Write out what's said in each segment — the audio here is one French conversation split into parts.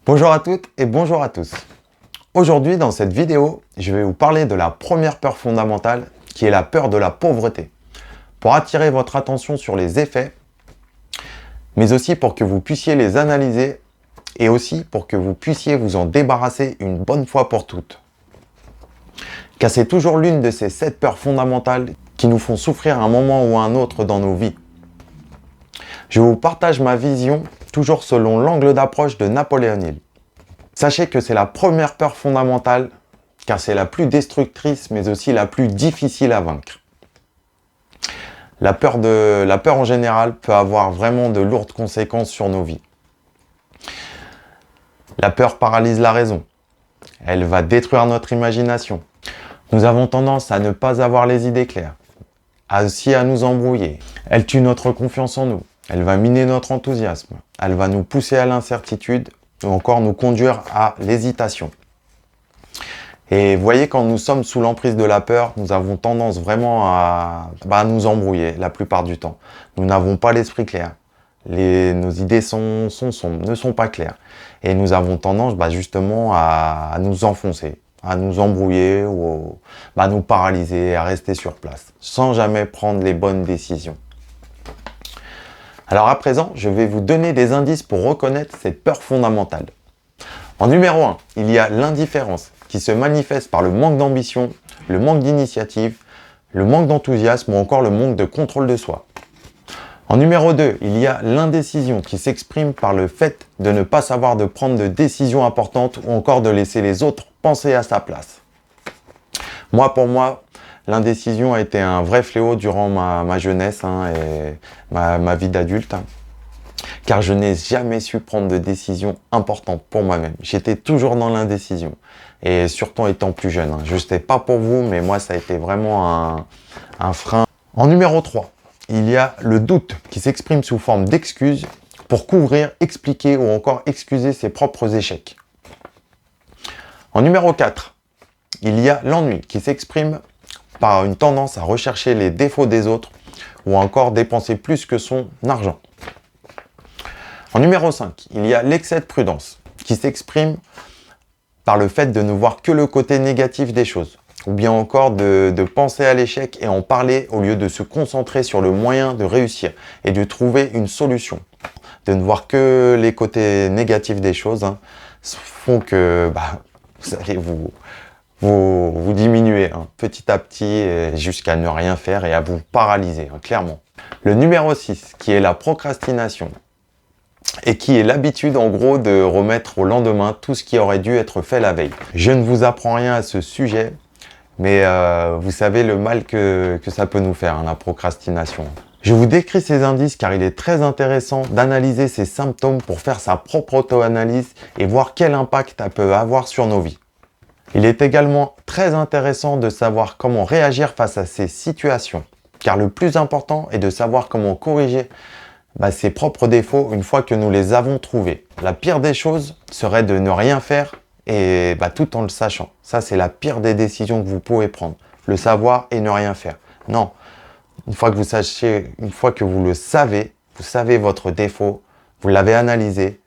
Bonjour à toutes et bonjour à tous. Aujourd'hui, dans cette vidéo, je vais vous parler de la première peur fondamentale, qui est la peur de la pauvreté. Pour attirer votre attention sur les effets, mais aussi pour que vous puissiez les analyser et aussi pour que vous puissiez vous en débarrasser une bonne fois pour toutes. Car c'est toujours l'une de ces 7 peurs fondamentales qui nous font souffrir à un moment ou à un autre dans nos vies. Je vous partage ma vision, toujours selon l'angle d'approche de Napoléon Hill. Sachez que c'est la première peur fondamentale, car c'est la plus destructrice, mais aussi la plus difficile à vaincre. La peur en général peut avoir vraiment de lourdes conséquences sur nos vies. La peur paralyse la raison. Elle va détruire notre imagination. Nous avons tendance à ne pas avoir les idées claires, aussi à nous embrouiller. Elle tue notre confiance en nous. Elle va miner notre enthousiasme. Elle va nous pousser à l'incertitude ou encore nous conduire à l'hésitation. Et vous voyez, quand nous sommes sous l'emprise de la peur, nous avons tendance vraiment à nous embrouiller la plupart du temps. Nous n'avons pas l'esprit clair. Nos idées sont sombres, ne sont pas claires. Et nous avons tendance justement à nous enfoncer, à nous embrouiller ou à nous paralyser, à rester sur place, sans jamais prendre les bonnes décisions. Alors à présent, je vais vous donner des indices pour reconnaître cette peur fondamentale. En numéro 1, il y a l'indifférence, qui se manifeste par le manque d'ambition, le manque d'initiative, le manque d'enthousiasme ou encore le manque de contrôle de soi. En numéro 2, il y a l'indécision, qui s'exprime par le fait de ne pas savoir de prendre de décisions importantes ou encore de laisser les autres penser à sa place. Pour moi, l'indécision a été un vrai fléau durant ma jeunesse et ma vie d'adulte, car je n'ai jamais su prendre de décisions importantes pour moi-même. J'étais toujours dans l'indécision, et surtout étant plus jeune. Je ne sais pas pour vous, mais moi ça a été vraiment un frein. En numéro 3, il y a le doute qui s'exprime sous forme d'excuses pour couvrir, expliquer ou encore excuser ses propres échecs. En numéro 4, il y a l'ennui qui s'exprime par une tendance à rechercher les défauts des autres ou encore dépenser plus que son argent. En numéro 5, il y a l'excès de prudence qui s'exprime par le fait de ne voir que le côté négatif des choses ou bien encore de penser à l'échec et en parler au lieu de se concentrer sur le moyen de réussir et de trouver une solution. De ne voir que les côtés négatifs des choses font que vous allez vous diminuer petit à petit jusqu'à ne rien faire et à vous paralyser, clairement. Le numéro 6, qui est la procrastination, et qui est l'habitude en gros de remettre au lendemain tout ce qui aurait dû être fait la veille. Je ne vous apprends rien à ce sujet, mais vous savez le mal que ça peut nous faire, la procrastination. Je vous décris ces indices car il est très intéressant d'analyser ces symptômes pour faire sa propre auto-analyse et voir quel impact ça peut avoir sur nos vies. Il est également très intéressant de savoir comment réagir face à ces situations, car le plus important est de savoir comment corriger ses propres défauts une fois que nous les avons trouvés. La pire des choses serait de ne rien faire et tout en le sachant. Ça, c'est la pire des décisions que vous pouvez prendre. Le savoir et ne rien faire. Non, une fois que vous le savez, vous savez votre défaut, vous l'avez analysé,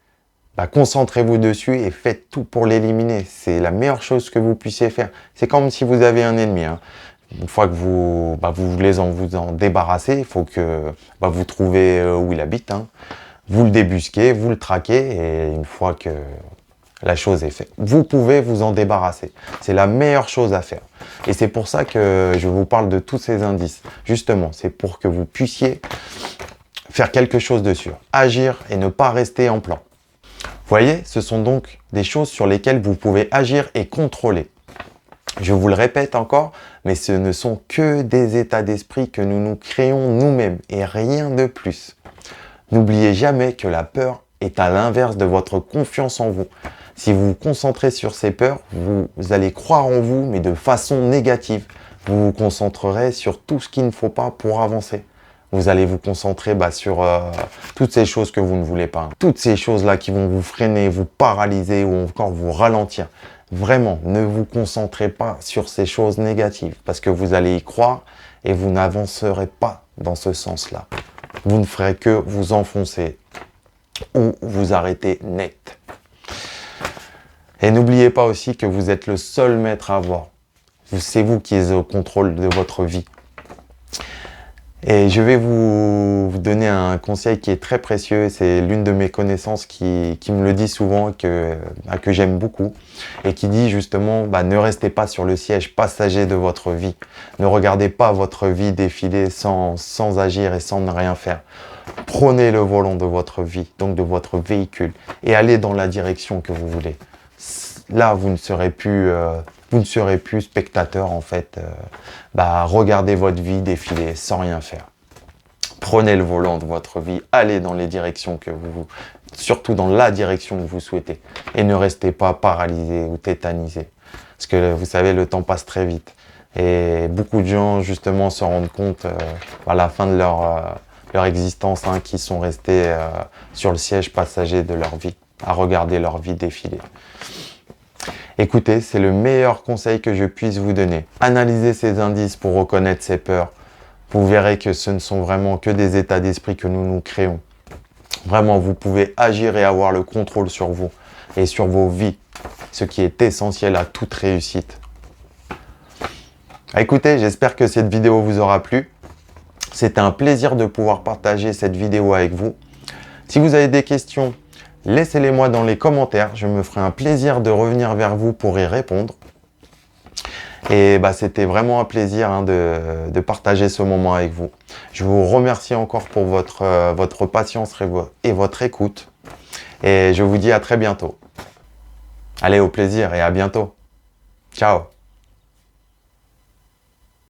concentrez-vous dessus et faites tout pour l'éliminer. C'est la meilleure chose que vous puissiez faire. C'est comme si vous avez un ennemi. Une fois que vous voulez vous en débarrasser, il faut que vous trouvez où il habite. Vous le débusquez, vous le traquez et une fois que la chose est faite, vous pouvez vous en débarrasser. C'est la meilleure chose à faire. Et c'est pour ça que je vous parle de tous ces indices. Justement, c'est pour que vous puissiez faire quelque chose dessus. Agir et ne pas rester en plan. Vous voyez, ce sont donc des choses sur lesquelles vous pouvez agir et contrôler. Je vous le répète encore, mais ce ne sont que des états d'esprit que nous nous créons nous-mêmes et rien de plus. N'oubliez jamais que la peur est à l'inverse de votre confiance en vous. Si vous vous concentrez sur ces peurs, vous allez croire en vous, mais de façon négative. Vous vous concentrerez sur tout ce qu'il ne faut pas pour avancer. Vous allez vous concentrer sur toutes ces choses que vous ne voulez pas. Toutes ces choses-là qui vont vous freiner, vous paralyser ou encore vous ralentir. Vraiment, ne vous concentrez pas sur ces choses négatives parce que vous allez y croire et vous n'avancerez pas dans ce sens-là. Vous ne ferez que vous enfoncer ou vous arrêter net. Et n'oubliez pas aussi que vous êtes le seul maître à voir. C'est vous qui êtes au contrôle de votre vie. Et je vais vous donner un conseil qui est très précieux. C'est l'une de mes connaissances qui me le dit souvent, que j'aime beaucoup. Et qui dit justement, ne restez pas sur le siège passager de votre vie. Ne regardez pas votre vie défiler sans agir et sans ne rien faire. Prenez le volant de votre vie, donc de votre véhicule, et allez dans la direction que vous voulez. Là, vous ne serez plus spectateur en fait. Regardez votre vie défiler sans rien faire. Prenez le volant de votre vie, allez dans les directions surtout dans la direction que vous souhaitez. Et ne restez pas paralysé ou tétanisé. Parce que vous savez, le temps passe très vite. Et beaucoup de gens justement se rendent compte à la fin de leur existence, qui sont restés sur le siège passager de leur vie, à regarder leur vie défiler. Écoutez, c'est le meilleur conseil que je puisse vous donner. Analysez ces indices pour reconnaître ces peurs. Vous verrez que ce ne sont vraiment que des états d'esprit que nous nous créons. Vraiment, vous pouvez agir et avoir le contrôle sur vous et sur vos vies, ce qui est essentiel à toute réussite. Écoutez, j'espère que cette vidéo vous aura plu. C'était un plaisir de pouvoir partager cette vidéo avec vous. Si vous avez des questions, laissez-les moi dans les commentaires. Je me ferai un plaisir de revenir vers vous pour y répondre. Et c'était vraiment un plaisir de partager ce moment avec vous. Je vous remercie encore pour votre patience et votre écoute. Et je vous dis à très bientôt. Allez, au plaisir et à bientôt. Ciao.